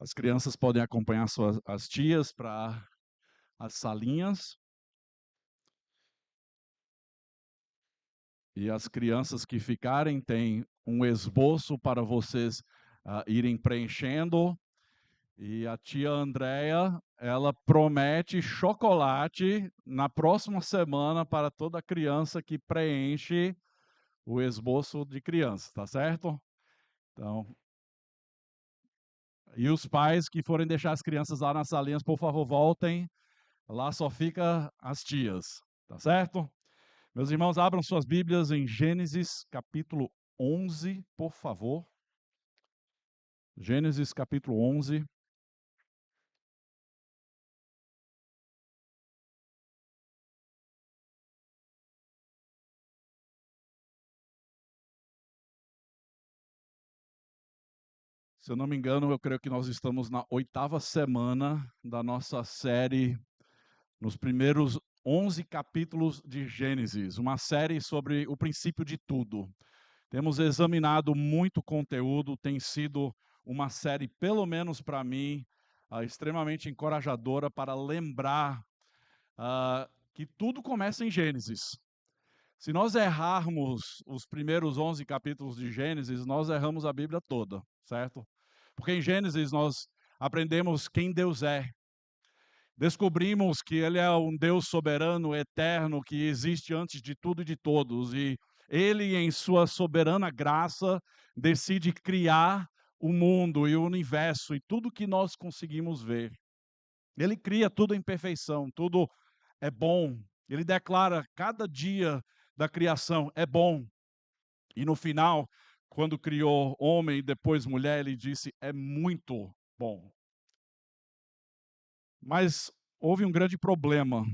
As crianças podem acompanhar as tias para as salinhas. E as crianças que ficarem têm um esboço para vocês irem preenchendo. E a tia Andréia, ela promete chocolate na próxima semana para toda criança que preenche o esboço de criança, tá certo? Então, e os pais que forem deixar as crianças lá nas salinhas, por favor, voltem. Lá só fica as tias, tá certo? Meus irmãos, abram suas Bíblias em Gênesis capítulo 11, por favor. Gênesis capítulo 11. Se eu não me engano, eu creio que nós estamos na 8ª semana da nossa série, nos primeiros 11 capítulos de Gênesis, uma série sobre o princípio de tudo. Temos examinado muito conteúdo, tem sido uma série, pelo menos para mim, extremamente encorajadora para lembrar que tudo começa em Gênesis. Se nós errarmos os primeiros 11 capítulos de Gênesis, nós erramos a Bíblia toda, certo? Porque em Gênesis nós aprendemos quem Deus é. Descobrimos que Ele é um Deus soberano, eterno, que existe antes de tudo e de todos. E Ele, em sua soberana graça, decide criar o mundo e o universo e tudo que nós conseguimos ver. Ele cria tudo em perfeição, tudo é bom. Ele declara cada dia da criação é bom. E no final, quando criou homem e depois mulher, ele disse é muito bom. Mas houve um grande problema.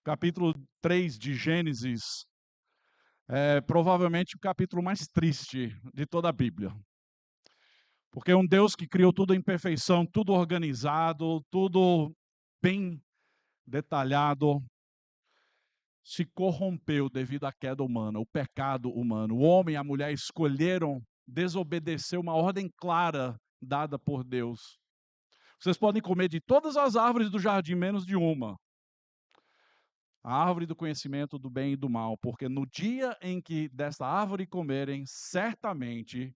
Capítulo 3 de Gênesis é provavelmente o capítulo mais triste de toda a Bíblia. Porque é um Deus que criou tudo em perfeição, tudo organizado, tudo bem detalhado, se corrompeu devido à queda humana, o pecado humano. O homem e a mulher escolheram desobedecer uma ordem clara dada por Deus. Vocês podem comer de todas as árvores do jardim, menos de uma. A árvore do conhecimento do bem e do mal, porque no dia em que desta árvore comerem, certamente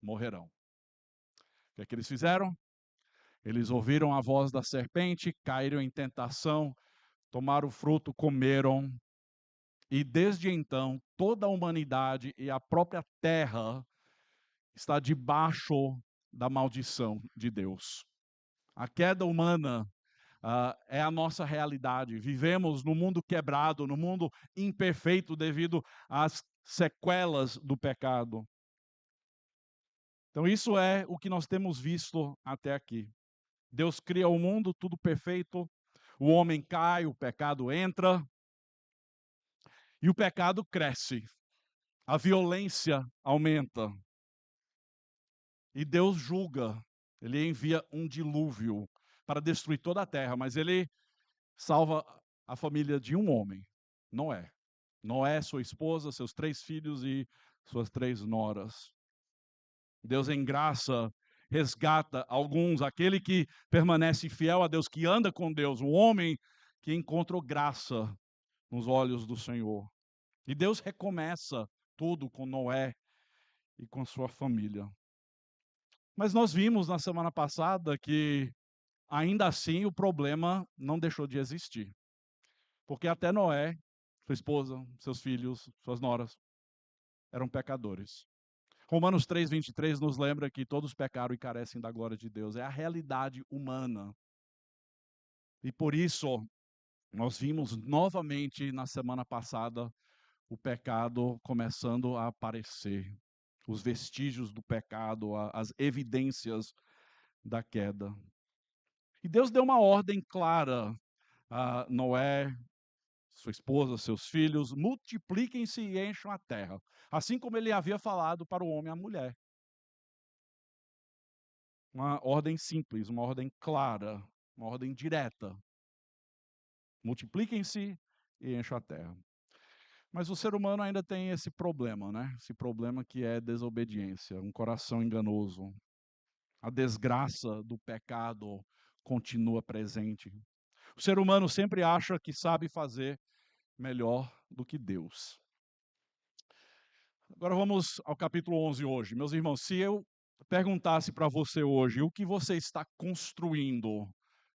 morrerão. O que é que eles fizeram? Eles ouviram a voz da serpente, caíram em tentação, tomaram o fruto, comeram. E desde então, toda a humanidade e a própria terra está debaixo da maldição de Deus. A queda humana é a nossa realidade. Vivemos no mundo quebrado, no mundo imperfeito devido às sequelas do pecado. Então, isso é o que nós temos visto até aqui. Deus cria o mundo, tudo perfeito, o homem cai, o pecado entra, e o pecado cresce, a violência aumenta. E Deus julga, ele envia um dilúvio para destruir toda a terra, mas ele salva a família de um homem, Noé. Noé, sua esposa, seus 3 filhos e suas 3 noras. Deus em graça resgata alguns, aquele que permanece fiel a Deus, que anda com Deus, o homem que encontrou graça nos olhos do Senhor. E Deus recomeça tudo com Noé e com sua família. Mas nós vimos na semana passada que, ainda assim, o problema não deixou de existir. Porque até Noé, sua esposa, seus filhos, suas noras, eram pecadores. Romanos 3:23 nos lembra que todos pecaram e carecem da glória de Deus. É a realidade humana. E por isso, nós vimos novamente na semana passada o pecado começando a aparecer. Os vestígios do pecado, as evidências da queda. E Deus deu uma ordem clara a Noé, sua esposa, seus filhos, multipliquem-se e encham a terra. Assim como ele havia falado para o homem e a mulher. Uma ordem simples, uma ordem clara, uma ordem direta. Multipliquem-se e encham a terra. Mas o ser humano ainda tem esse problema, né? Esse problema que é desobediência, um coração enganoso. A desgraça do pecado continua presente. O ser humano sempre acha que sabe fazer melhor do que Deus. Agora vamos ao capítulo 11 hoje. Meus irmãos, se eu perguntasse para você hoje o que você está construindo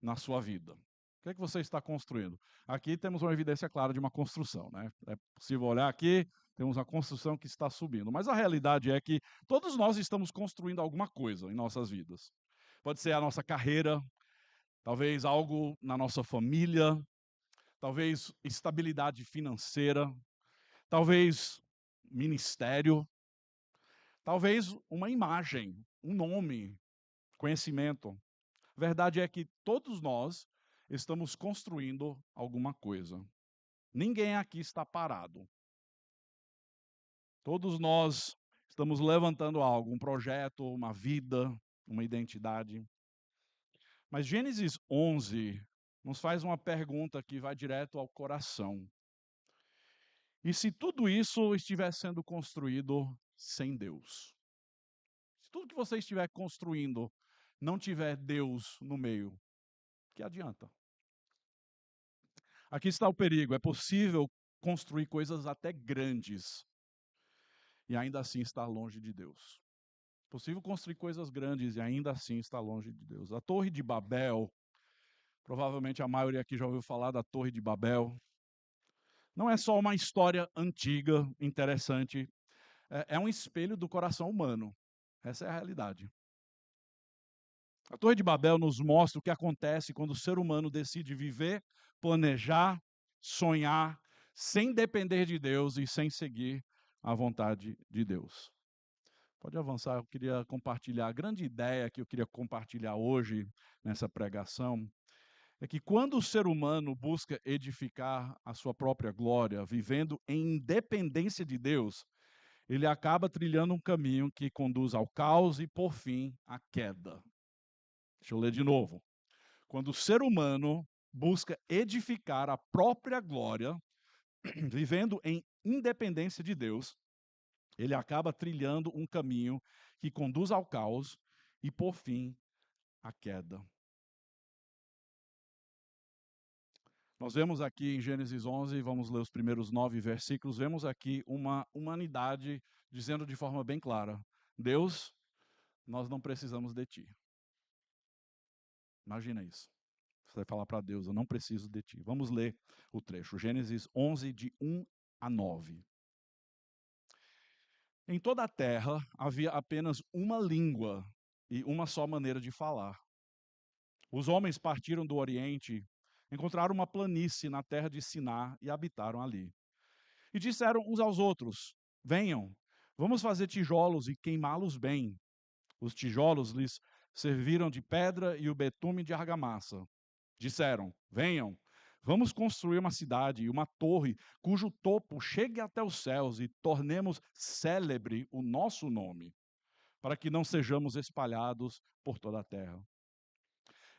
na sua vida, o que é que você está construindo? Aqui temos uma evidência clara de uma construção, né? É possível olhar aqui, temos uma construção que está subindo. Mas a realidade é que todos nós estamos construindo alguma coisa em nossas vidas. Pode ser a nossa carreira, talvez algo na nossa família, talvez estabilidade financeira, talvez ministério, talvez uma imagem, um nome, conhecimento. A verdade é que todos nós estamos construindo alguma coisa. Ninguém aqui está parado. Todos nós estamos levantando algo, um projeto, uma vida, uma identidade. Mas Gênesis 11 nos faz uma pergunta que vai direto ao coração. E se tudo isso estiver sendo construído sem Deus? Se tudo que você estiver construindo não tiver Deus no meio, que adianta? Aqui está o perigo. É possível construir coisas até grandes e ainda assim estar longe de Deus. É possível construir coisas grandes e ainda assim estar longe de Deus. A Torre de Babel, provavelmente a maioria aqui já ouviu falar da Torre de Babel. Não é só uma história antiga, interessante, é um espelho do coração humano. Essa é a realidade. A Torre de Babel nos mostra o que acontece quando o ser humano decide viver, planejar, sonhar, sem depender de Deus e sem seguir a vontade de Deus. Pode avançar, eu queria compartilhar. A grande ideia que eu queria compartilhar hoje nessa pregação é que quando o ser humano busca edificar a sua própria glória, vivendo em independência de Deus, ele acaba trilhando um caminho que conduz ao caos e, por fim, à queda. Deixa eu ler de novo. Quando o ser humano busca edificar a própria glória, vivendo em independência de Deus, ele acaba trilhando um caminho que conduz ao caos e, por fim, à queda. Nós vemos aqui em Gênesis 11, vamos ler os primeiros 9 versículos, vemos aqui uma humanidade dizendo de forma bem clara: Deus, nós não precisamos de ti. Imagina isso. Você vai falar para Deus, eu não preciso de ti. Vamos ler o trecho, Gênesis 11, de 1 a 9. Em toda a terra havia apenas uma língua e uma só maneira de falar. Os homens partiram do Oriente, encontraram uma planície na terra de Siná e habitaram ali. E disseram uns aos outros: Venham, vamos fazer tijolos e queimá-los bem. Os tijolos lhes serviram de pedra e o betume de argamassa. Disseram: Venham, vamos construir uma cidade e uma torre cujo topo chegue até os céus e tornemos célebre o nosso nome, para que não sejamos espalhados por toda a terra.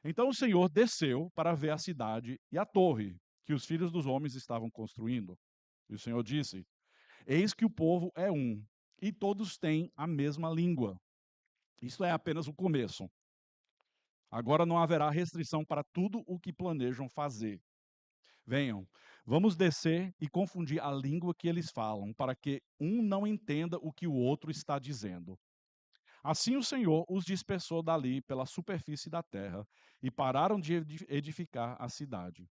Então o Senhor desceu para ver a cidade e a torre que os filhos dos homens estavam construindo. E o Senhor disse: Eis que o povo é um, e todos têm a mesma língua. Isto é apenas o começo. Agora não haverá restrição para tudo o que planejam fazer. Venham, vamos descer e confundir a língua que eles falam, para que um não entenda o que o outro está dizendo. Assim o Senhor os dispersou dali pela superfície da terra e pararam de edificar a cidade.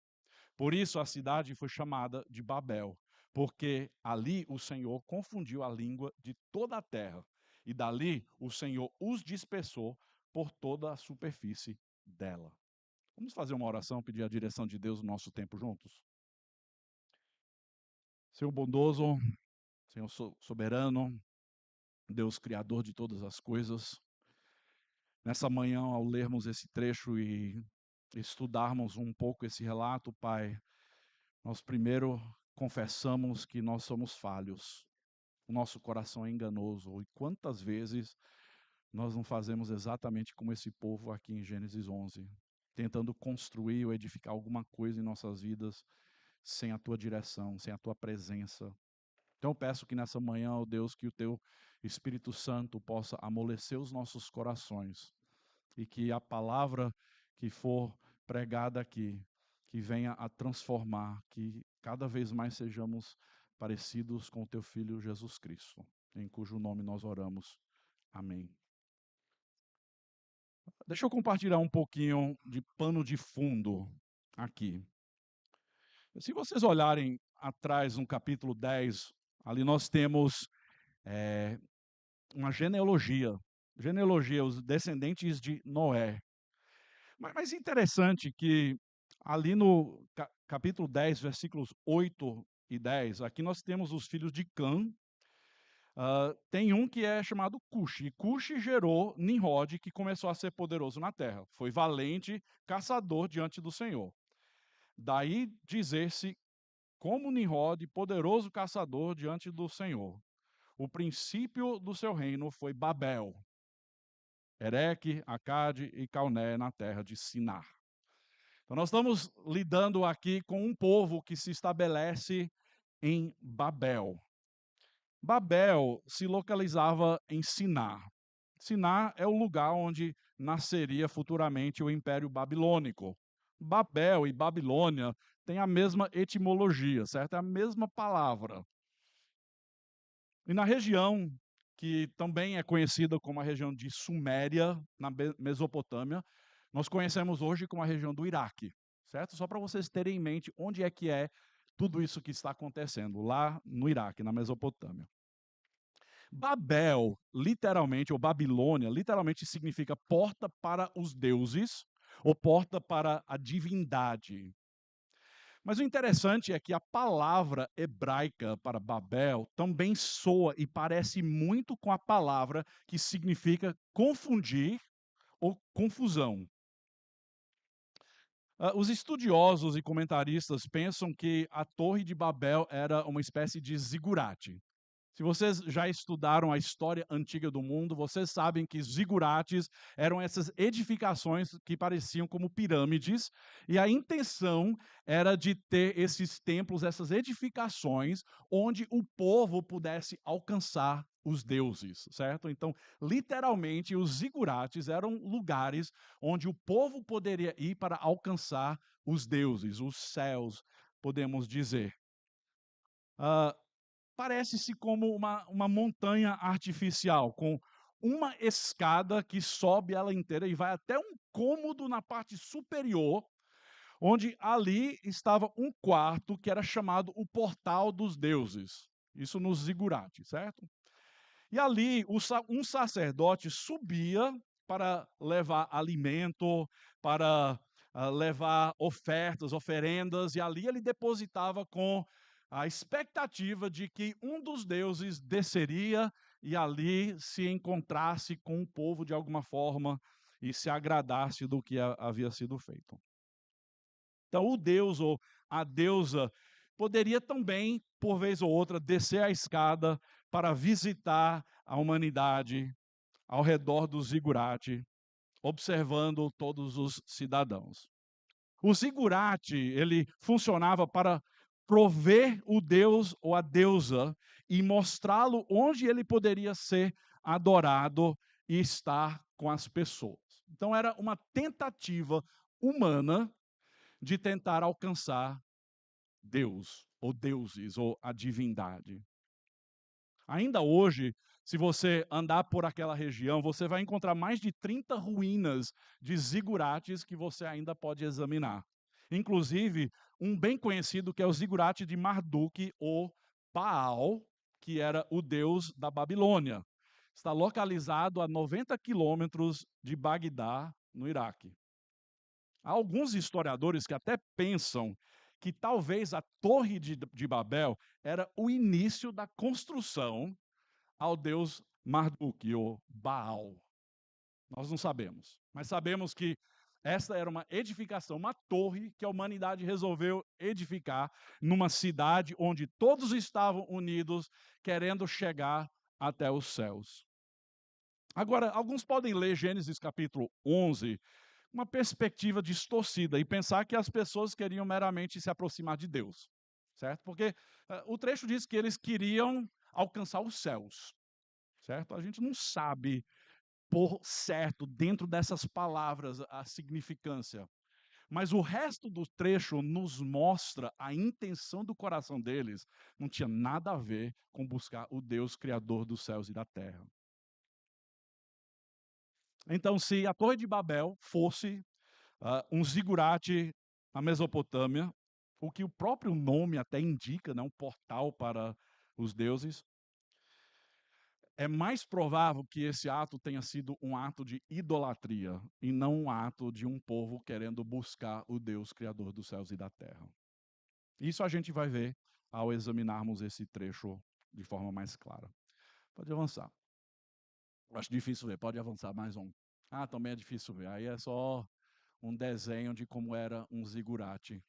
Por isso a cidade foi chamada de Babel, porque ali o Senhor confundiu a língua de toda a terra, e dali o Senhor os dispersou por toda a superfície dela. Vamos fazer uma oração, pedir a direção de Deus no nosso tempo juntos? Senhor bondoso, Senhor soberano, Deus criador de todas as coisas, nessa manhã, ao lermos esse trecho e estudarmos um pouco esse relato, Pai, nós primeiro confessamos que nós somos falhos, o nosso coração é enganoso, e quantas vezes nós não fazemos exatamente como esse povo aqui em Gênesis 11, tentando construir ou edificar alguma coisa em nossas vidas sem a Tua direção, sem a Tua presença. Então eu peço que nessa manhã, ó Deus, que o Teu Espírito Santo possa amolecer os nossos corações, e que a palavra que for pregada aqui, que venha a transformar, que cada vez mais sejamos parecidos com o teu Filho Jesus Cristo, em cujo nome nós oramos. Amém. Deixa eu compartilhar um pouquinho de pano de fundo aqui. Se vocês olharem atrás no capítulo 10, ali nós temos uma genealogia. Genealogia, os descendentes de Noé. Mas interessante que ali no capítulo 10, versículos 8 e 10, aqui nós temos os filhos de Cã. Tem um que é chamado Cuxi. E Cuxi gerou Nimrod, que começou a ser poderoso na terra. Foi valente, caçador diante do Senhor. Daí dizer-se como Nimrod, poderoso caçador diante do Senhor. O princípio do seu reino foi Babel, Ereque, Acade e Calné na terra de Sinar. Então nós estamos lidando aqui com um povo que se estabelece em Babel. Babel se localizava em Sinar. Sinar é o lugar onde nasceria futuramente o Império Babilônico. Babel e Babilônia têm a mesma etimologia, certo? É a mesma palavra. E na região, que também é conhecida como a região de Suméria, na Mesopotâmia, nós conhecemos hoje como a região do Iraque, certo? Só para vocês terem em mente onde é que é tudo isso que está acontecendo, lá no Iraque, na Mesopotâmia. Babel, literalmente, ou Babilônia, literalmente significa porta para os deuses, ou porta para a divindade. Mas o interessante é que a palavra hebraica para Babel também soa e parece muito com a palavra que significa confundir ou confusão. Os estudiosos e comentaristas pensam que a Torre de Babel era uma espécie de zigurate. Se vocês já estudaram a história antiga do mundo, vocês sabem que zigurates eram essas edificações que pareciam como pirâmides, e a intenção era de ter esses templos, essas edificações, onde o povo pudesse alcançar os deuses, certo? Então, literalmente, os zigurates eram lugares onde o povo poderia ir para alcançar os deuses, os céus, podemos dizer. Uh, Parece-se como uma montanha artificial, com uma escada que sobe ela inteira e vai até um cômodo na parte superior, onde ali estava um quarto que era chamado o Portal dos Deuses. Isso nos zigurates, certo? E ali um sacerdote subia para levar alimento, para levar ofertas, oferendas, e ali ele depositava com a expectativa de que um dos deuses desceria e ali se encontrasse com o povo de alguma forma e se agradasse do que havia sido feito. Então, o deus ou a deusa poderia também, por vez ou outra, descer a escada para visitar a humanidade ao redor do zigurate, observando todos os cidadãos. O zigurate, ele funcionava para prover o deus ou a deusa e mostrá-lo onde ele poderia ser adorado e estar com as pessoas. Então era uma tentativa humana de tentar alcançar Deus, ou deuses, ou a divindade. Ainda hoje, se você andar por aquela região, você vai encontrar mais de 30 ruínas de zigurates que você ainda pode examinar. Inclusive, um bem conhecido que é o zigurate de Marduk, ou Baal, que era o deus da Babilônia. Está localizado a 90 quilômetros de Bagdá, no Iraque. Há alguns historiadores que até pensam que talvez a Torre de Babel era o início da construção ao deus Marduk, ou Baal. Nós não sabemos, mas sabemos que essa era uma edificação, uma torre que a humanidade resolveu edificar numa cidade onde todos estavam unidos, querendo chegar até os céus. Agora, alguns podem ler Gênesis capítulo 11 uma perspectiva distorcida e pensar que as pessoas queriam meramente se aproximar de Deus, certo? Porque o trecho diz que eles queriam alcançar os céus, certo? A gente não sabe por certo, dentro dessas palavras, a significância. Mas o resto do trecho nos mostra a intenção do coração deles. Não tinha nada a ver com buscar o Deus criador dos céus e da terra. Então, se a Torre de Babel fosse um zigurate na Mesopotâmia, o que o próprio nome até indica, né, um portal para os deuses, é mais provável que esse ato tenha sido um ato de idolatria e não um ato de um povo querendo buscar o Deus criador dos céus e da terra. Isso a gente vai ver ao examinarmos esse trecho de forma mais clara. Pode avançar. Acho difícil ver, pode avançar mais um. Ah, também é difícil ver. Aí é só um desenho de como era um zigurate.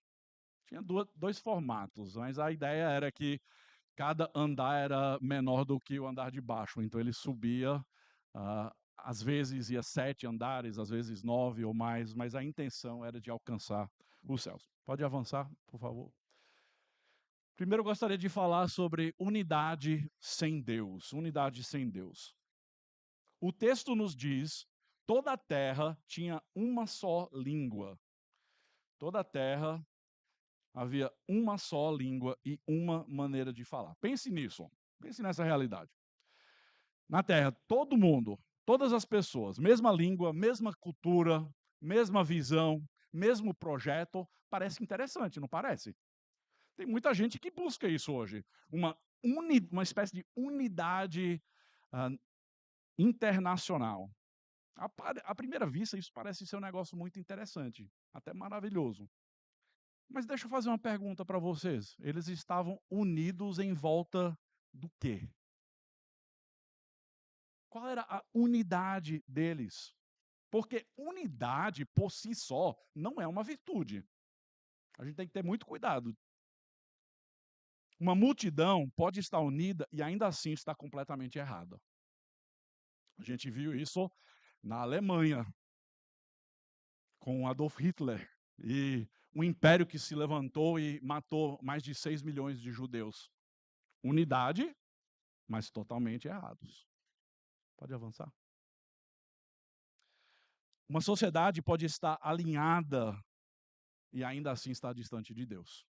Tinha dois formatos, mas a ideia era que cada andar era menor do que o andar de baixo. Então ele subia, às vezes ia 7 andares, às vezes 9 ou mais, mas a intenção era de alcançar os céus. Pode avançar, por favor. Primeiro eu gostaria de falar sobre unidade sem Deus. Unidade sem Deus. O texto nos diz: toda a terra tinha uma só língua. Toda a terra havia uma só língua e uma maneira de falar. Pense nisso. Pense nessa realidade. Na terra, todo mundo, todas as pessoas, mesma língua, mesma cultura, mesma visão, mesmo projeto, parece interessante, não parece? Tem muita gente que busca isso hoje. Uma espécie de unidade ah, internacional. À primeira vista, isso parece ser um negócio muito interessante, até maravilhoso. Mas deixa eu fazer uma pergunta para vocês. Eles estavam unidos em volta do quê? Qual era a unidade deles? Porque unidade por si só não é uma virtude. A gente tem que ter muito cuidado. Uma multidão pode estar unida e ainda assim estar completamente errada. A gente viu isso na Alemanha, com Adolf Hitler, e um império que se levantou e matou mais de 6 milhões de judeus. Unidade, mas totalmente errados. Pode avançar. Uma sociedade pode estar alinhada e ainda assim estar distante de Deus.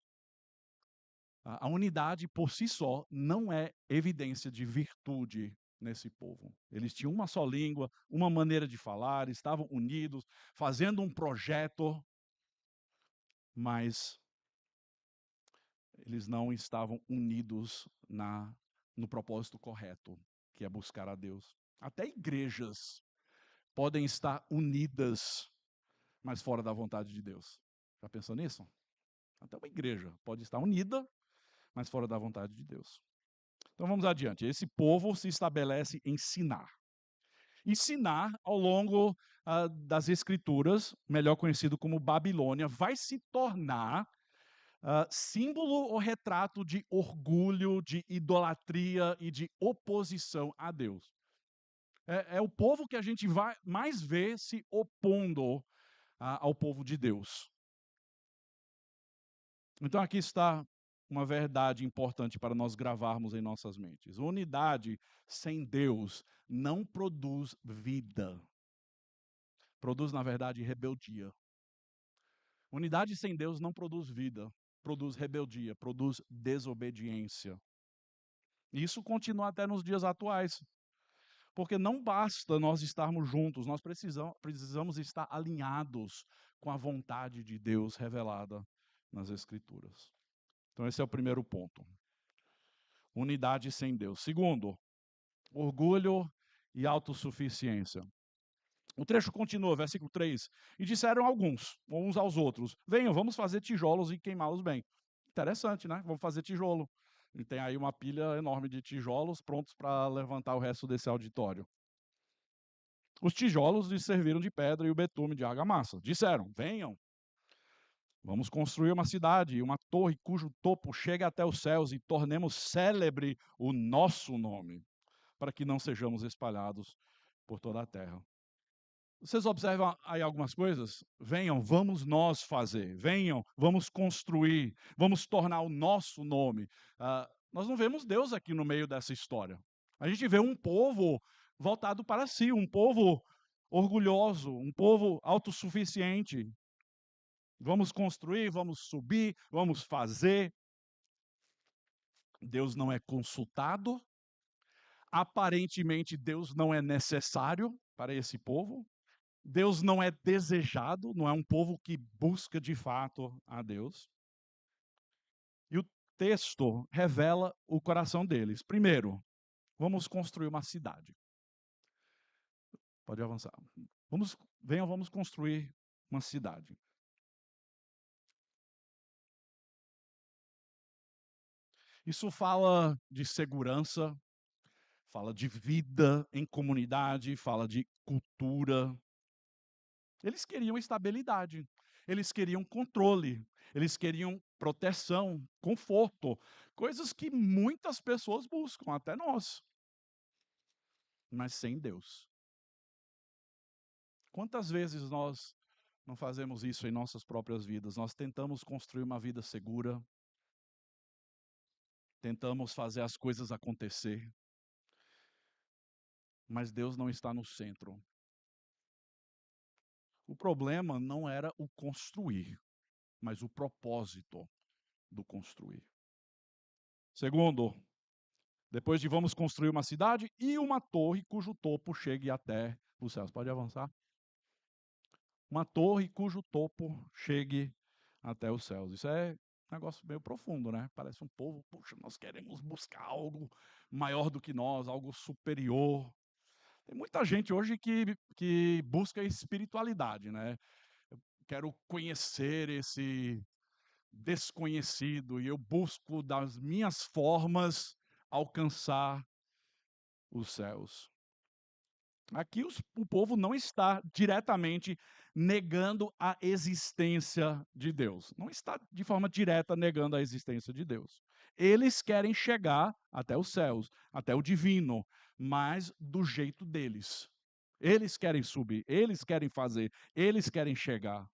A unidade por si só não é evidência de virtude nesse povo. Eles tinham uma só língua, uma maneira de falar, estavam unidos, fazendo um projeto, mas eles não estavam unidos no propósito correto, que é buscar a Deus. Até igrejas podem estar unidas, mas fora da vontade de Deus. Já pensou nisso? Até uma igreja pode estar unida, mas fora da vontade de Deus. Então vamos adiante. Esse povo se estabelece em Sinar. E Sinar, ao longo das Escrituras, melhor conhecido como Babilônia, vai se tornar símbolo ou retrato de orgulho, de idolatria e de oposição a Deus. É o povo que a gente vai mais ver se opondo ao povo de Deus. Então aqui está uma verdade importante para nós gravarmos em nossas mentes. Unidade sem Deus não produz vida. Produz, na verdade, rebeldia. Unidade sem Deus não produz vida, produz rebeldia, produz desobediência. E isso continua até nos dias atuais. Porque não basta nós estarmos juntos, nós precisamos estar alinhados com a vontade de Deus revelada nas Escrituras. Então, esse é o primeiro ponto. Unidade sem Deus. Segundo, orgulho e autossuficiência. O trecho continua, versículo 3. E disseram alguns, uns aos outros: venham, vamos fazer tijolos e queimá-los bem. Interessante, né? Vamos fazer tijolo. E tem aí uma pilha enorme de tijolos prontos para levantar o resto desse auditório. Os tijolos lhes serviram de pedra e o betume de argamassa. Disseram: venham, vamos construir uma cidade e uma torre cujo topo chegue até os céus e tornemos célebre o nosso nome, para que não sejamos espalhados por toda a terra. Vocês observam aí algumas coisas? Venham, vamos nós fazer. Venham, vamos construir. Vamos tornar o nosso nome. Nós não vemos Deus aqui no meio dessa história. A gente vê um povo voltado para si, um povo orgulhoso, um povo autossuficiente. Vamos construir, vamos subir, vamos fazer. Deus não é consultado, aparentemente Deus não é necessário para esse povo. Deus não é desejado, não é um povo que busca de fato a Deus. E o texto revela o coração deles. Primeiro, vamos construir uma cidade. Pode avançar. Vamos construir uma cidade. Isso fala de segurança, fala de vida em comunidade, fala de cultura. Eles queriam estabilidade, eles queriam controle, eles queriam proteção, conforto, coisas que muitas pessoas buscam, até nós, mas sem Deus. Quantas vezes nós não fazemos isso em nossas próprias vidas? Nós tentamos construir uma vida segura, tentamos fazer as coisas acontecer, mas Deus não está no centro. O problema não era o construir, mas o propósito do construir. Segundo, depois de vamos construir uma cidade e uma torre cujo topo chegue até os céus. Pode avançar? Uma torre cujo topo chegue até os céus. Isso é um negócio meio profundo, né? Parece um povo, puxa, nós queremos buscar algo maior do que nós, algo superior. Tem muita gente hoje que busca espiritualidade, né? Eu quero conhecer esse desconhecido e eu busco das minhas formas alcançar os céus. Aqui o povo não está diretamente negando a existência de Deus. Não está de forma direta negando a existência de Deus. Eles querem chegar até os céus, até o divino, mas do jeito deles. Eles querem subir, eles querem fazer, eles querem chegar.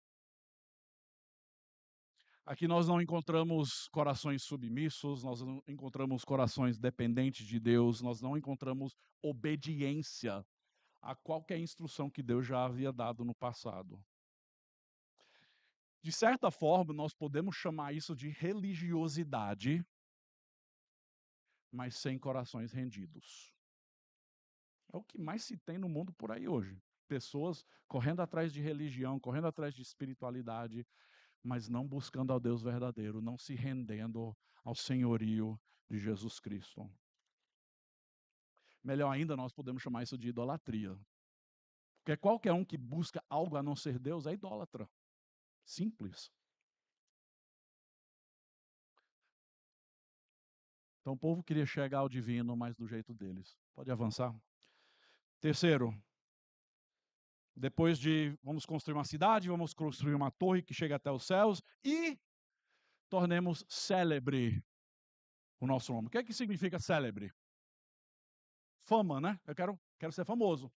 Aqui nós não encontramos corações submissos, nós não encontramos corações dependentes de Deus, nós não encontramos obediência a qualquer instrução que Deus já havia dado no passado. De certa forma, nós podemos chamar isso de religiosidade, mas sem corações rendidos. É o que mais se tem no mundo por aí hoje. Pessoas correndo atrás de religião, correndo atrás de espiritualidade, mas não buscando ao Deus verdadeiro, não se rendendo ao senhorio de Jesus Cristo. Melhor ainda, nós podemos chamar isso de idolatria. Porque qualquer um que busca algo a não ser Deus é idólatra. Simples. Então o povo queria chegar ao divino, mas do jeito deles. Pode avançar. Terceiro, depois de vamos construir uma cidade, vamos construir uma torre que chega até os céus e tornemos célebre o nosso nome. O que é que significa célebre? Fama, né? Eu quero ser famoso.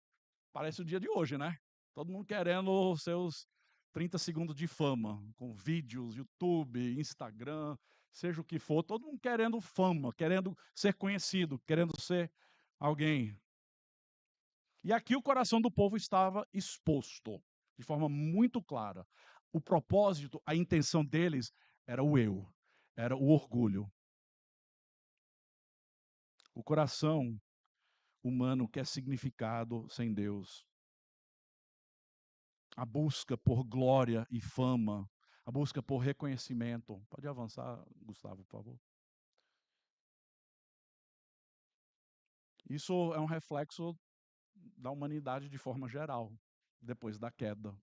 Parece o dia de hoje, né? Todo mundo querendo os seus 30 segundos de fama, com vídeos, YouTube, Instagram, seja o que for, todo mundo querendo fama, querendo ser conhecido, querendo ser alguém. E aqui o coração do povo estava exposto, de forma muito clara. O propósito, a intenção deles era o eu, era o orgulho. O coração humano quer significado sem Deus. A busca por glória e fama, a busca por reconhecimento. Pode avançar, Gustavo, por favor. Isso é um reflexo da humanidade de forma geral, depois da queda.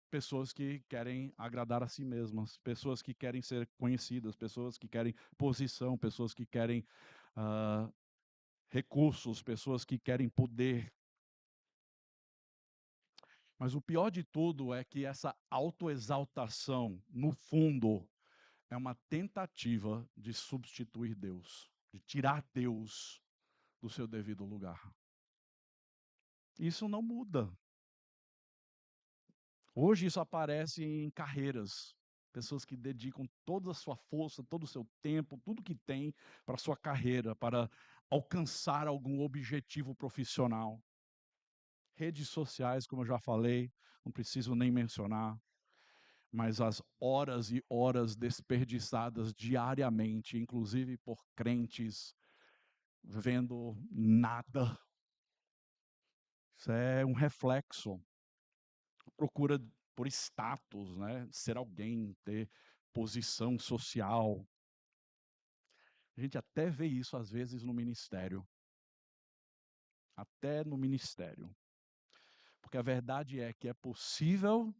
Pessoas que querem agradar a si mesmas, pessoas que querem ser conhecidas, pessoas que querem posição, pessoas que querem recursos, pessoas que querem poder. Mas o pior de tudo é que essa autoexaltação, no fundo, é uma tentativa de substituir Deus, de tirar Deus do seu devido lugar. Isso não muda. Hoje isso aparece em carreiras. Pessoas que dedicam toda a sua força, todo o seu tempo, tudo que tem para a sua carreira, para alcançar algum objetivo profissional. Redes sociais, como eu já falei, não preciso nem mencionar, mas as horas e horas desperdiçadas diariamente, inclusive por crentes, vendo nada. Isso é um reflexo. Procura por status, né? Ser alguém, ter posição social. A gente até vê isso às vezes no ministério. Até no ministério. Porque a verdade é que é possível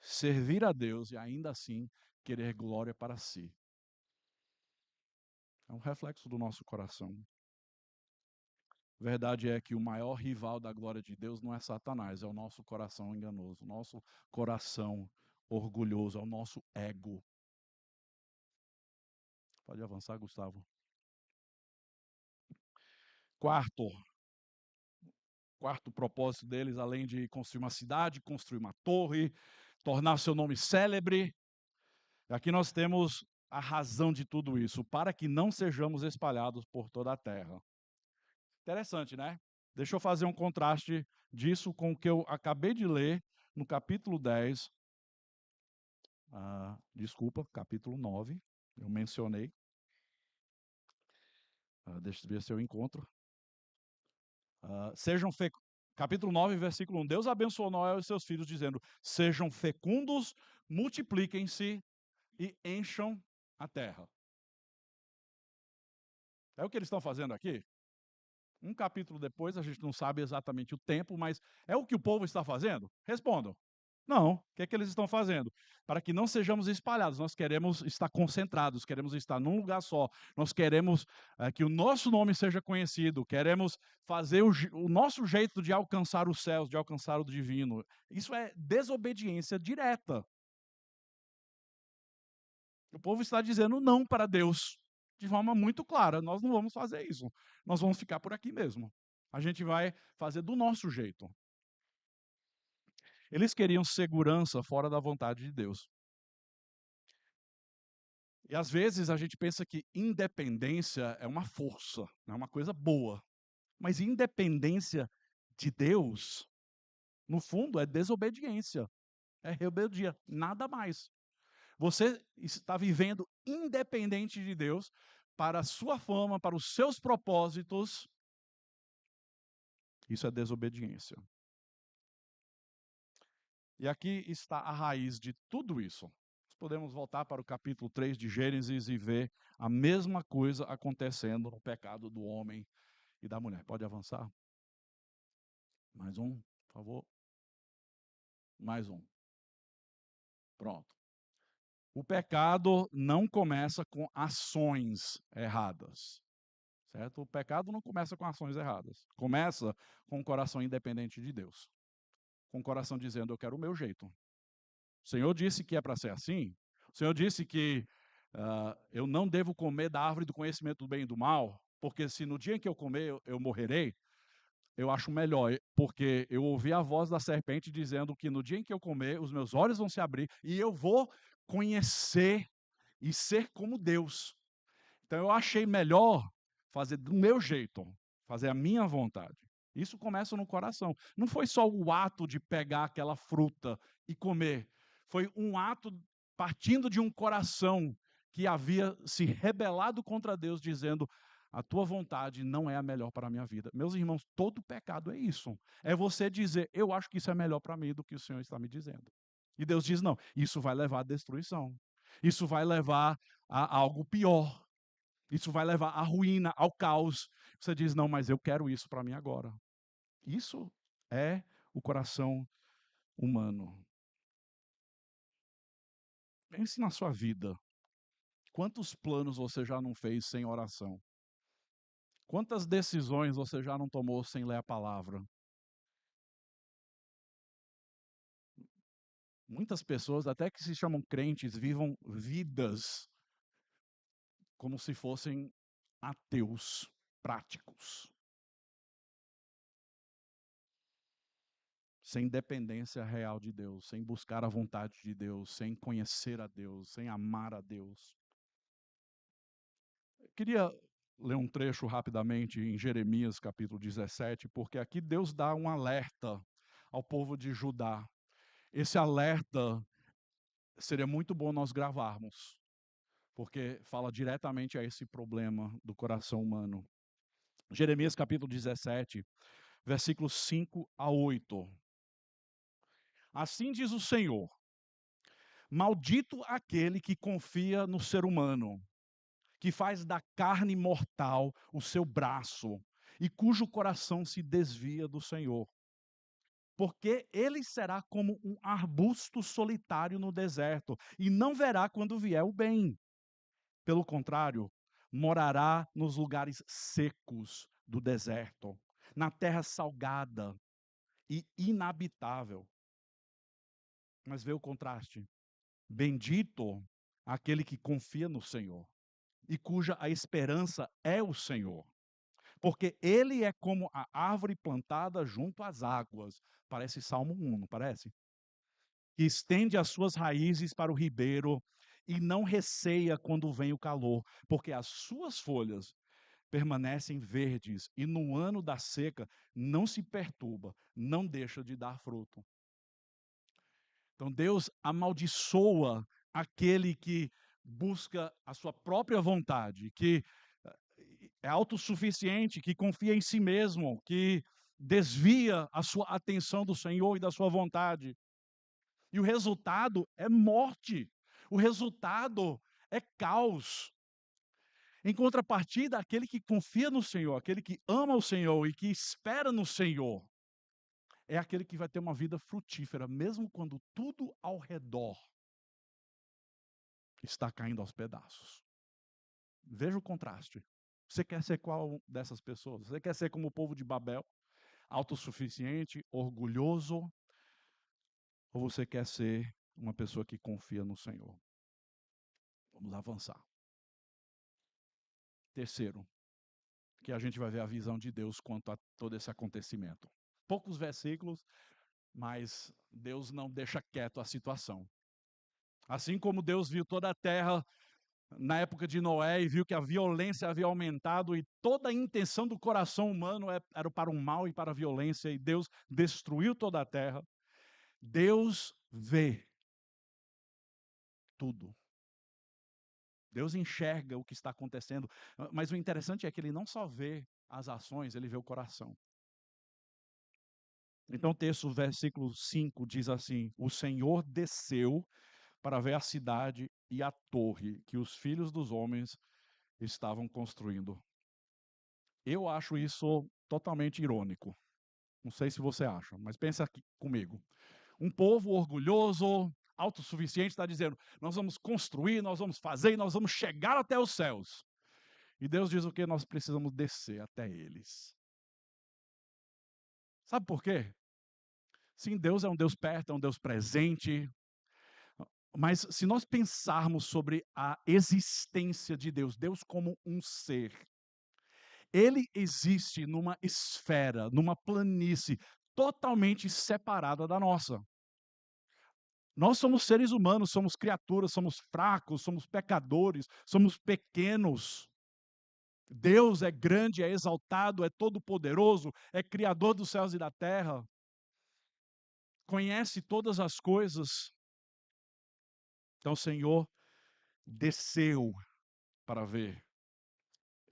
servir a Deus e ainda assim querer glória para si. É um reflexo do nosso coração. A verdade é que o maior rival da glória de Deus não é Satanás, é o nosso coração enganoso, o nosso coração orgulhoso, é o nosso ego. Pode avançar, Gustavo. Quarto propósito deles, além de construir uma cidade, construir uma torre, tornar seu nome célebre. Aqui nós temos a razão de tudo isso, para que não sejamos espalhados por toda a terra. Interessante, né? Deixa eu fazer um contraste disso com o que eu acabei de ler no capítulo 10. Desculpa, capítulo 9. Eu mencionei. Deixa eu ver se eu encontro. Capítulo 9, versículo 1. Deus abençoou Noé e seus filhos, dizendo: sejam fecundos, multipliquem-se e encham a terra. É o que eles estão fazendo aqui? Um capítulo depois, a gente não sabe exatamente o tempo, mas é o que o povo está fazendo? Respondam. Não. O que é que eles estão fazendo? Para que não sejamos espalhados, nós queremos estar concentrados, queremos estar num lugar só, nós queremos que o nosso nome seja conhecido, queremos fazer o nosso jeito de alcançar os céus, de alcançar o divino. Isso é desobediência direta. O povo está dizendo não para Deus, de forma muito clara. Nós não vamos fazer isso. Nós vamos ficar por aqui mesmo. A gente vai fazer do nosso jeito. Eles queriam segurança fora da vontade de Deus. E às vezes a gente pensa que independência é uma força, é uma coisa boa. Mas independência de Deus, no fundo, é desobediência, é rebeldia, nada mais. Você está vivendo independente de Deus para a sua fama, para os seus propósitos. Isso é desobediência. E aqui está a raiz de tudo isso. Podemos voltar para o capítulo 3 de Gênesis e ver a mesma coisa acontecendo no pecado do homem e da mulher. Pode avançar? Mais um, por favor. Mais um. Pronto. O pecado não começa com ações erradas. Certo? O pecado não começa com ações erradas. Começa com o coração independente de Deus. Com o coração dizendo, eu quero o meu jeito. O Senhor disse que é para ser assim. O Senhor disse que eu não devo comer da árvore do conhecimento do bem e do mal, porque se no dia em que eu comer eu morrerei, eu acho melhor, porque eu ouvi a voz da serpente dizendo que no dia em que eu comer, os meus olhos vão se abrir e eu vou conhecer e ser como Deus. Então eu achei melhor fazer do meu jeito, fazer a minha vontade. Isso começa no coração. Não foi só o ato de pegar aquela fruta e comer. Foi um ato partindo de um coração que havia se rebelado contra Deus, dizendo: a tua vontade não é a melhor para a minha vida. Meus irmãos, todo pecado é isso. É você dizer: eu acho que isso é melhor para mim do que o Senhor está me dizendo. E Deus diz: não, isso vai levar à destruição. Isso vai levar a algo pior. Isso vai levar à ruína, ao caos. Você diz: não, mas eu quero isso para mim agora. Isso é o coração humano. Pense na sua vida. Quantos planos você já não fez sem oração? Quantas decisões você já não tomou sem ler a palavra? Muitas pessoas, até que se chamam crentes, vivam vidas como se fossem ateus práticos. Sem dependência real de Deus, sem buscar a vontade de Deus, sem conhecer a Deus, sem amar a Deus. Eu queria ler um trecho rapidamente em Jeremias capítulo 17, porque aqui Deus dá um alerta ao povo de Judá. Esse alerta seria muito bom nós gravarmos, porque fala diretamente a esse problema do coração humano. Jeremias capítulo 17, versículos 5 a 8. Assim diz o Senhor: maldito aquele que confia no ser humano, que faz da carne mortal o seu braço e cujo coração se desvia do Senhor. Porque ele será como um arbusto solitário no deserto e não verá quando vier o bem. Pelo contrário, morará nos lugares secos do deserto, na terra salgada e inabitável. Mas vê o contraste. Bendito aquele que confia no Senhor e cuja a esperança é o Senhor. Porque ele é como a árvore plantada junto às águas. Parece Salmo 1, não parece? Que estende as suas raízes para o ribeiro e não receia quando vem o calor, porque as suas folhas permanecem verdes e no ano da seca não se perturba, não deixa de dar fruto. Então Deus amaldiçoa aquele que busca a sua própria vontade, que é autossuficiente, que confia em si mesmo, que desvia a sua atenção do Senhor e da sua vontade. E o resultado é morte. O resultado é caos. Em contrapartida, aquele que confia no Senhor, aquele que ama o Senhor e que espera no Senhor, é aquele que vai ter uma vida frutífera, mesmo quando tudo ao redor está caindo aos pedaços. Veja o contraste. Você quer ser qual dessas pessoas? Você quer ser como o povo de Babel, autossuficiente, orgulhoso, ou você quer ser uma pessoa que confia no Senhor? Vamos avançar. Terceiro, que a gente vai ver a visão de Deus quanto a todo esse acontecimento. Poucos versículos, mas Deus não deixa quieto a situação. Assim como Deus viu toda a terra na época de Noé e viu que a violência havia aumentado e toda a intenção do coração humano era para o mal e para a violência, e Deus destruiu toda a terra, Deus vê tudo. Deus enxerga o que está acontecendo, mas o interessante é que ele não só vê as ações, ele vê o coração. Então o texto, versículo 5, diz assim: o Senhor desceu para ver a cidade e a torre que os filhos dos homens estavam construindo. Eu acho isso totalmente irônico. Não sei se você acha, mas pensa aqui comigo. Um povo orgulhoso, autossuficiente, está dizendo: nós vamos construir, nós vamos fazer e nós vamos chegar até os céus. E Deus diz o que? Nós precisamos descer até eles. Sabe por quê? Sim, Deus é um Deus perto, é um Deus presente. Mas se nós pensarmos sobre a existência de Deus, Deus como um ser, ele existe numa esfera, numa planície totalmente separada da nossa. Nós somos seres humanos, somos criaturas, somos fracos, somos pecadores, somos pequenos. Deus é grande, é exaltado, é todo-poderoso, é criador dos céus e da terra, conhece todas as coisas. Então o Senhor desceu para ver.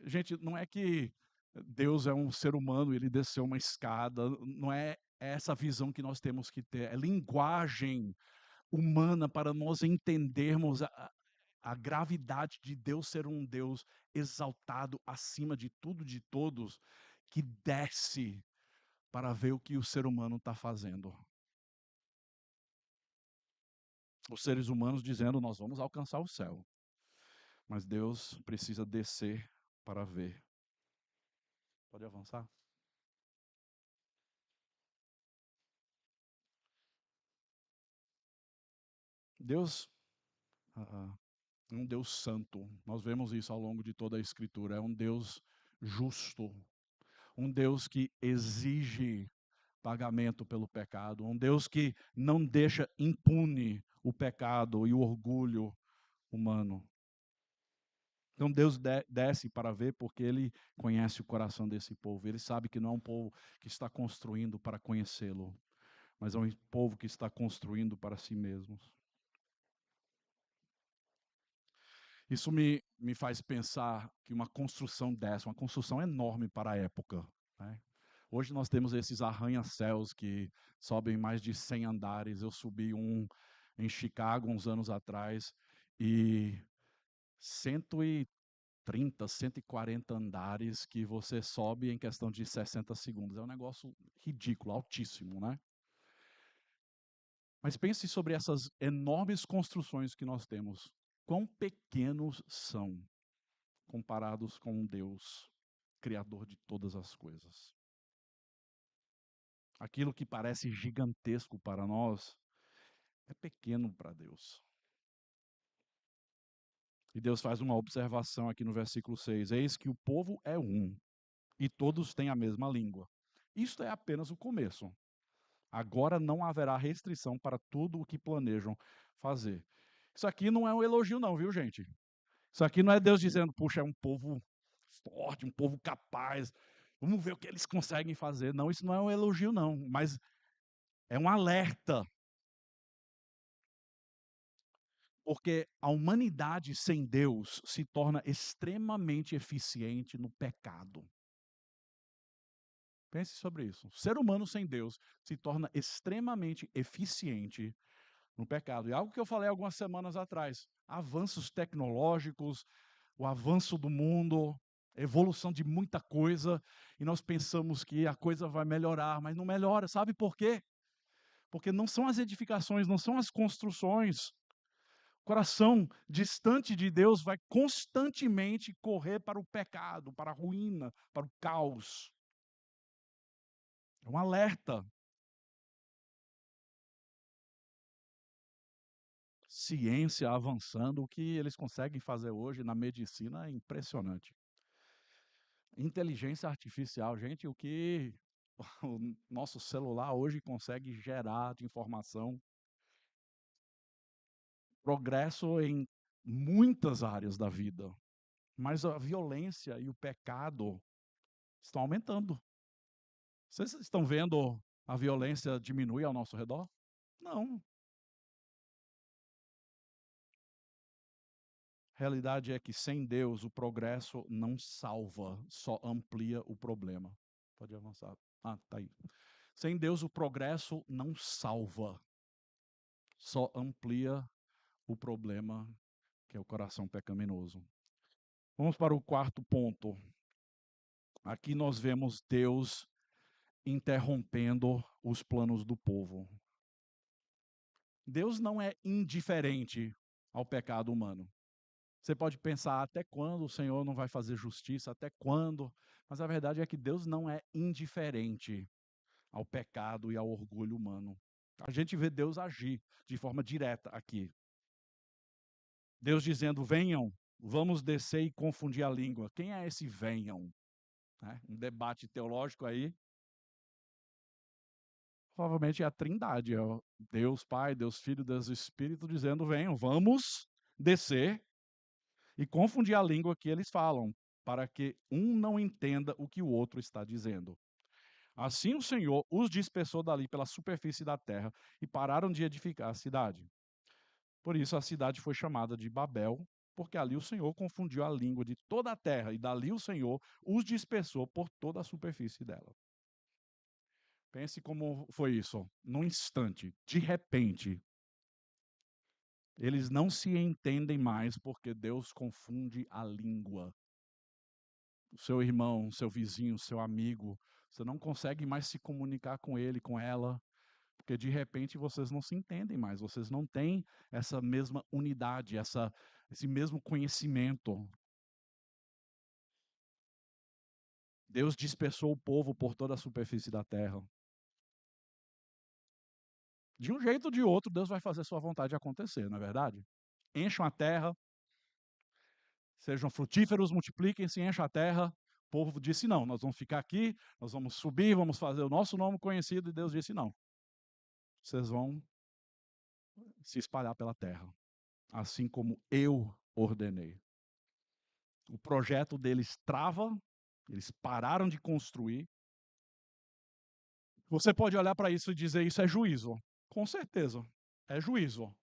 Gente, não é que Deus é um ser humano, ele desceu uma escada, não é essa visão que nós temos que ter, é linguagem humana para nós entendermos a gravidade de Deus ser um Deus exaltado acima de tudo, de todos, que desce para ver o que o ser humano está fazendo. Os seres humanos dizendo: nós vamos alcançar o céu, mas Deus precisa descer para ver. Pode avançar? Deus é um Deus santo. Nós vemos isso ao longo de toda a Escritura. É um Deus justo, um Deus que exige pagamento pelo pecado, um Deus que não deixa impune o pecado e o orgulho humano. Então Deus desce para ver, porque Ele conhece o coração desse povo. Ele sabe que não é um povo que está construindo para conhecê-lo, mas é um povo que está construindo para si mesmos. Isso me faz pensar que uma construção dessa, uma construção enorme para a época, né? Hoje nós temos esses arranha-céus que sobem mais de 100 andares. Eu subi um em Chicago uns anos atrás e 130, 140 andares que você sobe em questão de 60 segundos. É um negócio ridículo, altíssimo, né? Mas pense sobre essas enormes construções que nós temos. Quão pequenos são comparados com um Deus, Criador de todas as coisas. Aquilo que parece gigantesco para nós é pequeno para Deus. E Deus faz uma observação aqui no versículo 6: Eis que o povo é um, e todos têm a mesma língua. Isto é apenas o começo. Agora não haverá restrição para tudo o que planejam fazer. Isso aqui não é um elogio, não, viu, gente? Isso aqui não é Deus dizendo, puxa, é um povo forte, um povo capaz, vamos ver o que eles conseguem fazer. Não, isso não é um elogio, não, mas é um alerta. Porque a humanidade sem Deus se torna extremamente eficiente no pecado. Pense sobre isso. O ser humano sem Deus se torna extremamente eficiente no pecado. E algo que eu falei algumas semanas atrás: avanços tecnológicos, o avanço do mundo, evolução de muita coisa, e nós pensamos que a coisa vai melhorar, mas não melhora. Sabe por quê? Porque não são as edificações, não são as construções. O coração distante de Deus vai constantemente correr para o pecado, para a ruína, para o caos. É um alerta. Ciência avançando, o que eles conseguem fazer hoje na medicina é impressionante. Inteligência artificial, gente, o que o nosso celular hoje consegue gerar de informação. Progresso em muitas áreas da vida, mas a violência e o pecado estão aumentando. Vocês estão vendo a violência diminuir ao nosso redor? Não. A realidade é que sem Deus o progresso não salva, só amplia o problema. Pode avançar. Ah, tá aí. Sem Deus o progresso não salva, só amplia o problema, que é o coração pecaminoso. Vamos para o quarto ponto. Aqui nós vemos Deus interrompendo os planos do povo. Deus não é indiferente ao pecado humano. Você pode pensar até quando o Senhor não vai fazer justiça, até quando, mas a verdade é que Deus não é indiferente ao pecado e ao orgulho humano. A gente vê Deus agir de forma direta aqui. Deus dizendo: venham, vamos descer e confundir a língua. Quem é esse venham? Um debate teológico aí. Provavelmente é a Trindade, é o Deus Pai, Deus Filho, Deus Espírito, dizendo: venham, vamos descer e confundir a língua que eles falam, para que um não entenda o que o outro está dizendo. Assim o Senhor os dispersou dali pela superfície da terra e pararam de edificar a cidade. Por isso a cidade foi chamada de Babel, porque ali o Senhor confundiu a língua de toda a terra, e dali o Senhor os dispersou por toda a superfície dela. Pense como foi isso. Num instante, de repente, eles não se entendem mais porque Deus confunde a língua. O seu irmão, seu vizinho, seu amigo, você não consegue mais se comunicar com ele, com ela, porque de repente vocês não se entendem mais, vocês não têm essa mesma unidade, esse mesmo conhecimento. Deus dispersou o povo por toda a superfície da terra. De um jeito ou de outro, Deus vai fazer sua vontade acontecer, não é verdade? Encham a terra, sejam frutíferos, multipliquem-se, enchem a terra. O povo disse: não, nós vamos ficar aqui, nós vamos subir, vamos fazer o nosso nome conhecido. E Deus disse: não, vocês vão se espalhar pela terra, assim como eu ordenei. O projeto deles trava, eles pararam de construir. Você pode olhar para isso e dizer: isso é juízo. Com certeza, é juízo.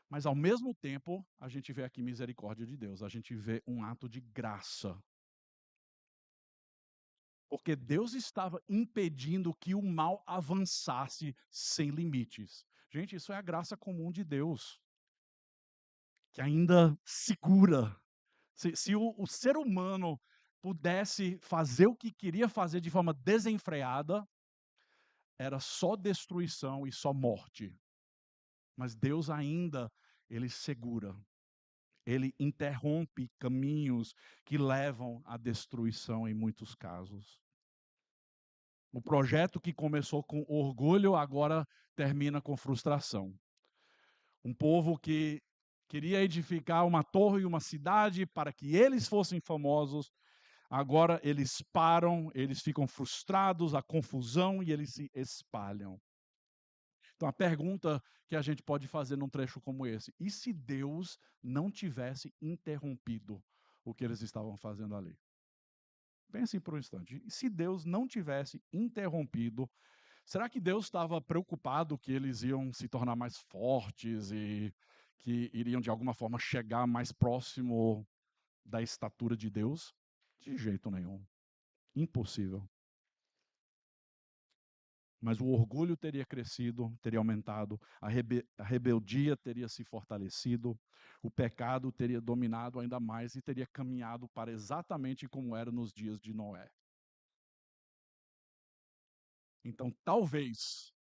Mas, ao mesmo tempo, a gente vê aqui misericórdia de Deus, a gente vê um ato de graça. Porque Deus estava impedindo que o mal avançasse sem limites. Gente, isso é a graça comum de Deus, que ainda segura. Se o ser humano pudesse fazer o que queria fazer de forma desenfreada, era só destruição e só morte. Mas Deus ainda, ele segura. Ele interrompe caminhos que levam à destruição em muitos casos. O projeto que começou com orgulho agora termina com frustração. Um povo que queria edificar uma torre e uma cidade para que eles fossem famosos, agora eles param, eles ficam frustrados, a confusão e eles se espalham. Então, a pergunta que a gente pode fazer num trecho como esse: e se Deus não tivesse interrompido o que eles estavam fazendo ali? Pensem por um instante. E se Deus não tivesse interrompido, será que Deus estava preocupado que eles iam se tornar mais fortes e que iriam, de alguma forma, chegar mais próximo da estatura de Deus? De jeito nenhum. Impossível. Mas o orgulho teria crescido, teria aumentado, a rebeldia teria se fortalecido, o pecado teria dominado ainda mais e teria caminhado para exatamente como era nos dias de Noé. Então, talvez,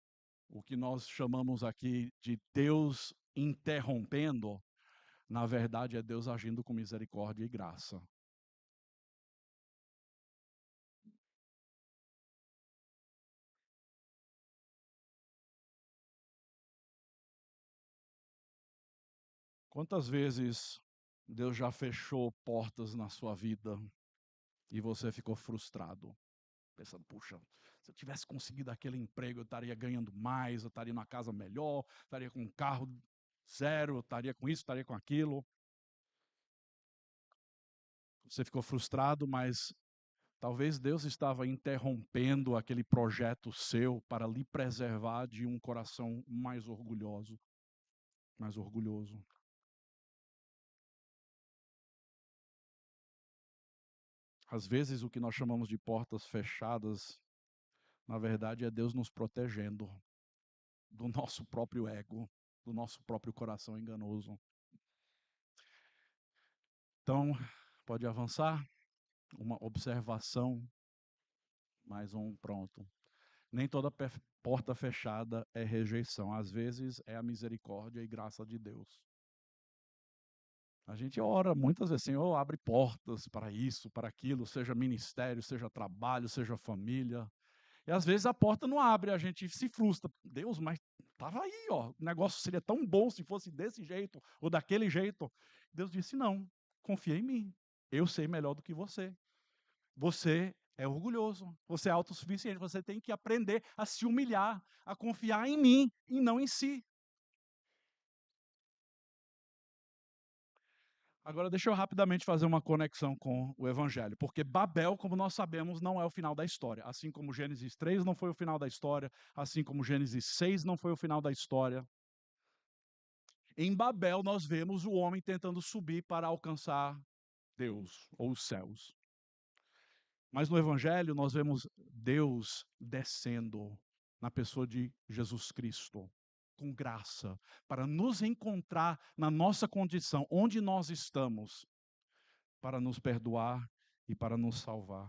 o que nós chamamos aqui de Deus interrompendo, na verdade é Deus agindo com misericórdia e graça. Quantas vezes Deus já fechou portas na sua vida e você ficou frustrado? Pensando, puxa, se eu tivesse conseguido aquele emprego, eu estaria ganhando mais, eu estaria numa casa melhor, estaria com um carro zero, eu estaria com isso, estaria com aquilo. Você ficou frustrado, mas talvez Deus estava interrompendo aquele projeto seu para lhe preservar de um coração mais orgulhoso, mais orgulhoso. Às vezes o que nós chamamos de portas fechadas, na verdade é Deus nos protegendo do nosso próprio ego, do nosso próprio coração enganoso. Então, pode avançar. Uma observação, mais um, pronto. Nem toda porta fechada é rejeição. Às vezes é a misericórdia e graça de Deus. A gente ora muitas vezes, Senhor, abre portas para isso, para aquilo, seja ministério, seja trabalho, seja família. E às vezes a porta não abre, a gente se frustra. Deus, mas estava aí, ó. O negócio seria tão bom se fosse desse jeito ou daquele jeito. Deus disse: não, confia em mim. Eu sei melhor do que você. Você é orgulhoso, você é autossuficiente, você tem que aprender a se humilhar, a confiar em mim e não em si. Agora, deixa eu rapidamente fazer uma conexão com o Evangelho, porque Babel, como nós sabemos, não é o final da história. Assim como Gênesis 3 não foi o final da história, assim como Gênesis 6 não foi o final da história. Em Babel, nós vemos o homem tentando subir para alcançar Deus ou os céus. Mas no Evangelho nós vemos Deus descendo na pessoa de Jesus Cristo, com graça, para nos encontrar na nossa condição, onde nós estamos, para nos perdoar e para nos salvar.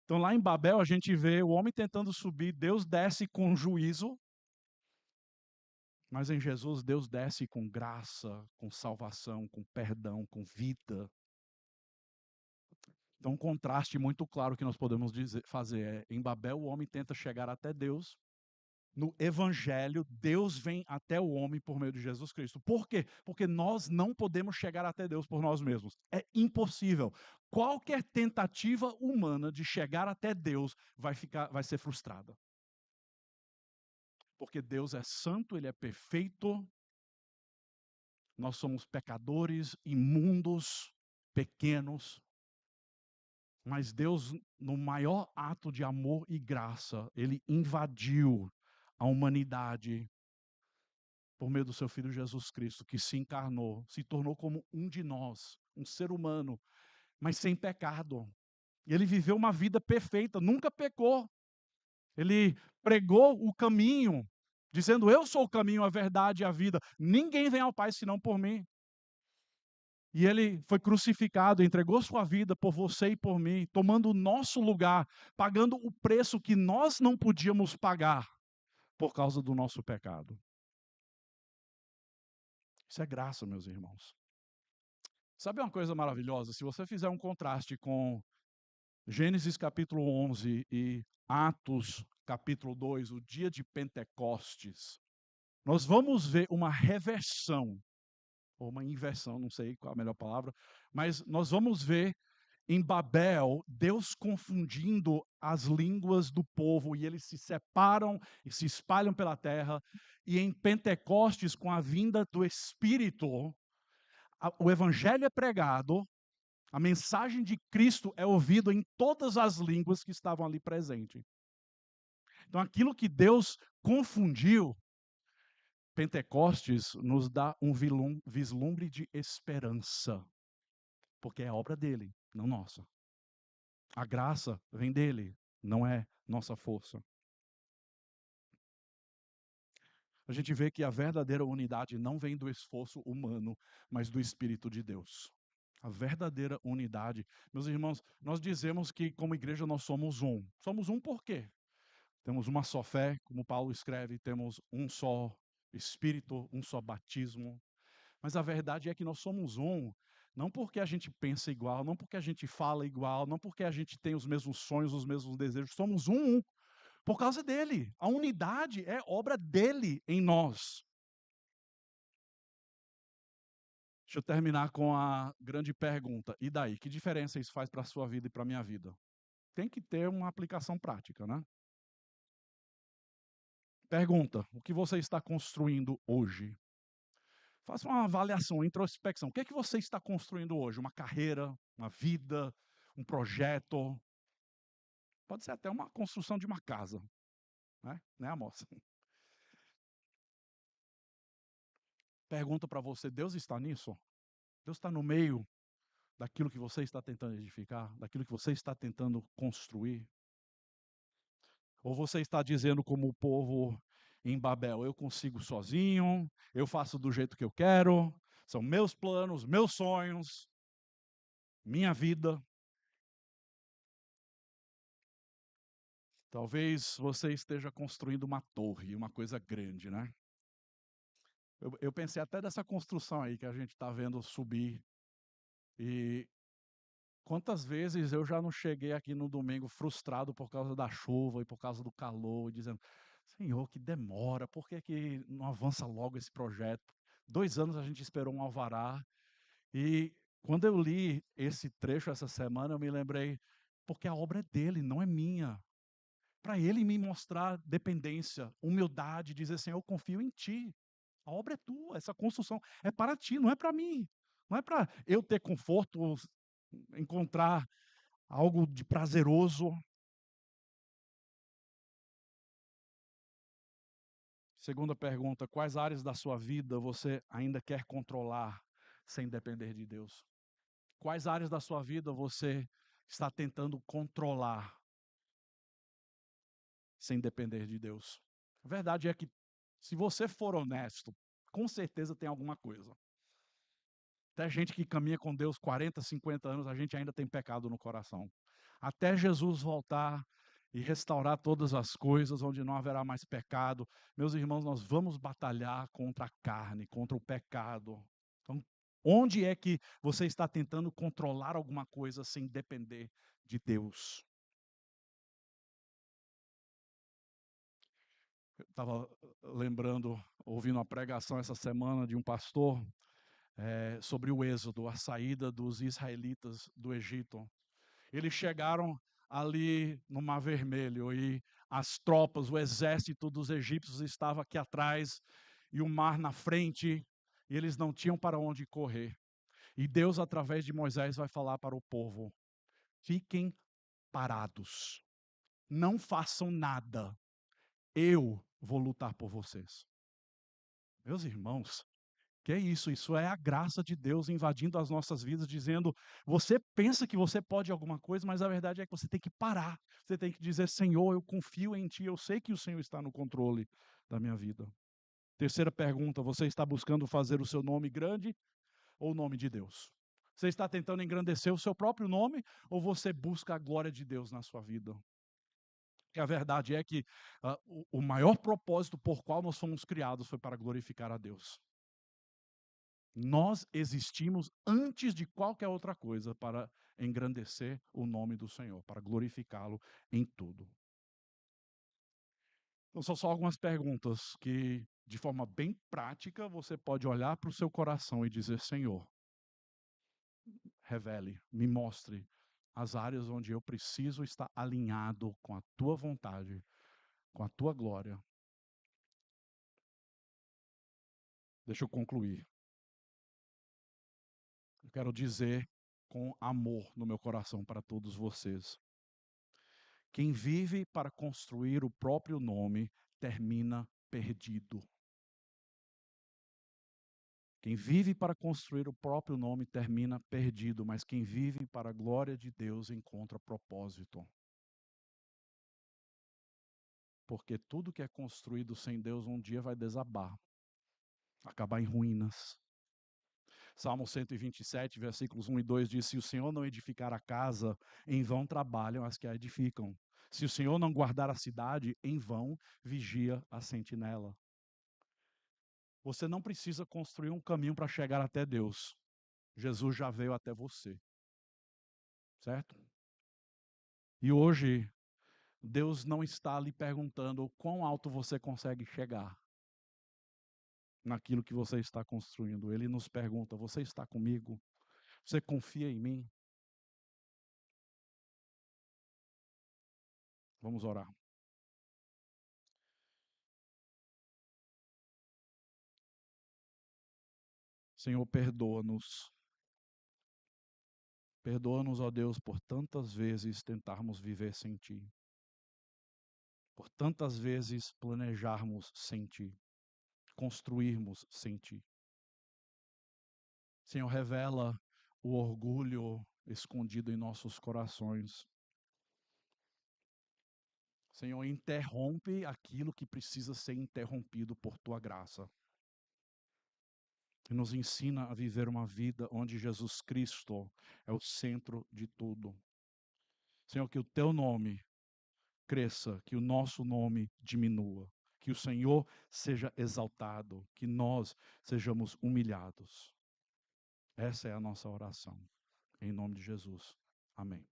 Então lá em Babel a gente vê o homem tentando subir, Deus desce com juízo, mas em Jesus Deus desce com graça, com salvação, com perdão, com vida. Então, um contraste muito claro que nós podemos fazer é: em Babel, o homem tenta chegar até Deus. No Evangelho, Deus vem até o homem por meio de Jesus Cristo. Por quê? Porque nós não podemos chegar até Deus por nós mesmos. É impossível. Qualquer tentativa humana de chegar até Deus vai ser frustrada. Porque Deus é santo, Ele é perfeito. Nós somos pecadores, imundos. pequenos, mas Deus, no maior ato de amor e graça, Ele invadiu a humanidade por meio do seu Filho Jesus Cristo, que se encarnou, se tornou como um de nós, um ser humano, mas sem pecado. E Ele viveu uma vida perfeita, nunca pecou. Ele pregou o caminho, dizendo: eu sou o caminho, a verdade e a vida. Ninguém vem ao Pai senão por mim. E Ele foi crucificado, entregou sua vida por você e por mim, tomando o nosso lugar, pagando o preço que nós não podíamos pagar por causa do nosso pecado. Isso é graça, meus irmãos. Sabe uma coisa maravilhosa? Se você fizer um contraste com Gênesis capítulo 11 e Atos capítulo 2, o dia de Pentecostes, nós vamos ver uma reversão, ou uma inversão, não sei qual a melhor palavra, mas nós vamos ver em Babel, Deus confundindo as línguas do povo, e eles se separam e se espalham pela terra, e em Pentecostes, com a vinda do Espírito, o evangelho é pregado, a mensagem de Cristo é ouvida em todas as línguas que estavam ali presentes. Então, aquilo que Deus confundiu, Pentecostes nos dá um vislumbre de esperança, porque é obra dele, não nossa. A graça vem dele, não é nossa força. A gente vê que a verdadeira unidade não vem do esforço humano, mas do Espírito de Deus. A verdadeira unidade. Meus irmãos, nós dizemos que como igreja nós somos um. Somos um por quê? Temos uma só fé, como Paulo escreve, temos um só Espírito, um só batismo. Mas a verdade é que nós somos um, não porque a gente pensa igual, não porque a gente fala igual, não porque a gente tem os mesmos sonhos, os mesmos desejos. Somos um por causa dele. A unidade é obra dele em nós. Deixa eu terminar com a grande pergunta. E daí? Que diferença isso faz para a sua vida e para a minha vida? Tem que ter uma aplicação prática, né? Pergunta: o que você está construindo hoje? Faça uma avaliação, uma introspecção. O que é que você está construindo hoje? Uma carreira, uma vida, um projeto? Pode ser até uma construção de uma casa, né, moça? Pergunta para você: Deus está nisso? Deus está no meio daquilo que você está tentando edificar, daquilo que você está tentando construir? Ou você está dizendo como o povo em Babel: eu consigo sozinho, eu faço do jeito que eu quero, são meus planos, meus sonhos, minha vida. Talvez você esteja construindo uma torre, uma coisa grande, né? Eu pensei até dessa construção aí que a gente está vendo subir. E quantas vezes eu já não cheguei aqui no domingo frustrado por causa da chuva e por causa do calor, e dizendo: Senhor, que demora, por que que não avança logo esse projeto? 2 anos a gente esperou um alvará. E quando eu li esse trecho essa semana, eu me lembrei, porque a obra é dele, não é minha. Para ele me mostrar dependência, humildade, dizer: Senhor, eu confio em ti. A obra é tua, essa construção é para ti, não é para mim. Não é para eu ter conforto, encontrar algo de prazeroso. Segunda pergunta: quais áreas da sua vida você ainda quer controlar sem depender de Deus? Quais áreas da sua vida você está tentando controlar sem depender de Deus? A verdade é que, se você for honesto, com certeza tem alguma coisa. Até gente que caminha com Deus 40, 50 anos, a gente ainda tem pecado no coração. Até Jesus voltar e restaurar todas as coisas, onde não haverá mais pecado, meus irmãos, nós vamos batalhar contra a carne, contra o pecado. Então, onde é que você está tentando controlar alguma coisa sem depender de Deus? Eu estava lembrando, ouvindo uma pregação essa semana de um pastor sobre o êxodo, a saída dos israelitas do Egito. Eles chegaram ali no Mar Vermelho e as tropas, o exército dos egípcios estava aqui atrás e o mar na frente, e eles não tinham para onde correr. E Deus, através de Moisés, vai falar para o povo: fiquem parados, não façam nada, eu vou lutar por vocês. Meus irmãos, que é isso? Isso é a graça de Deus invadindo as nossas vidas, dizendo: você pensa que você pode alguma coisa, mas a verdade é que você tem que parar. Você tem que dizer: Senhor, eu confio em Ti, eu sei que o Senhor está no controle da minha vida. Terceira pergunta: você está buscando fazer o seu nome grande ou o nome de Deus? Você está tentando engrandecer o seu próprio nome ou você busca a glória de Deus na sua vida? Porque a verdade é que o maior propósito por qual nós fomos criados foi para glorificar a Deus. Nós existimos antes de qualquer outra coisa para engrandecer o nome do Senhor, para glorificá-lo em tudo. Então, são só algumas perguntas que, de forma bem prática, você pode olhar para o seu coração e dizer: Senhor, revele, me mostre as áreas onde eu preciso estar alinhado com a tua vontade, com a tua glória. Deixa eu concluir. Eu quero dizer com amor no meu coração para todos vocês: quem vive para construir o próprio nome termina perdido. Quem vive para construir o próprio nome termina perdido, mas quem vive para a glória de Deus encontra propósito. Porque tudo que é construído sem Deus um dia vai desabar, acabar em ruínas. Salmo 127, versículos 1 e 2 diz: se o Senhor não edificar a casa, em vão trabalham as que a edificam. Se o Senhor não guardar a cidade, em vão vigia a sentinela. Você não precisa construir um caminho para chegar até Deus. Jesus já veio até você. Certo? E hoje, Deus não está lhe perguntando quão alto você consegue chegar naquilo que você está construindo. Ele nos pergunta: você está comigo? Você confia em mim? Vamos orar. Senhor, perdoa-nos. Perdoa-nos, ó Deus, por tantas vezes tentarmos viver sem Ti. Por tantas vezes planejarmos sem Ti. Construirmos sem Ti. Senhor, revela o orgulho escondido em nossos corações. Senhor, interrompe aquilo que precisa ser interrompido por Tua graça. E nos ensina a viver uma vida onde Jesus Cristo é o centro de tudo. Senhor, que o Teu nome cresça, que o nosso nome diminua, que o Senhor seja exaltado, que nós sejamos humilhados. Essa é a nossa oração. Em nome de Jesus. Amém.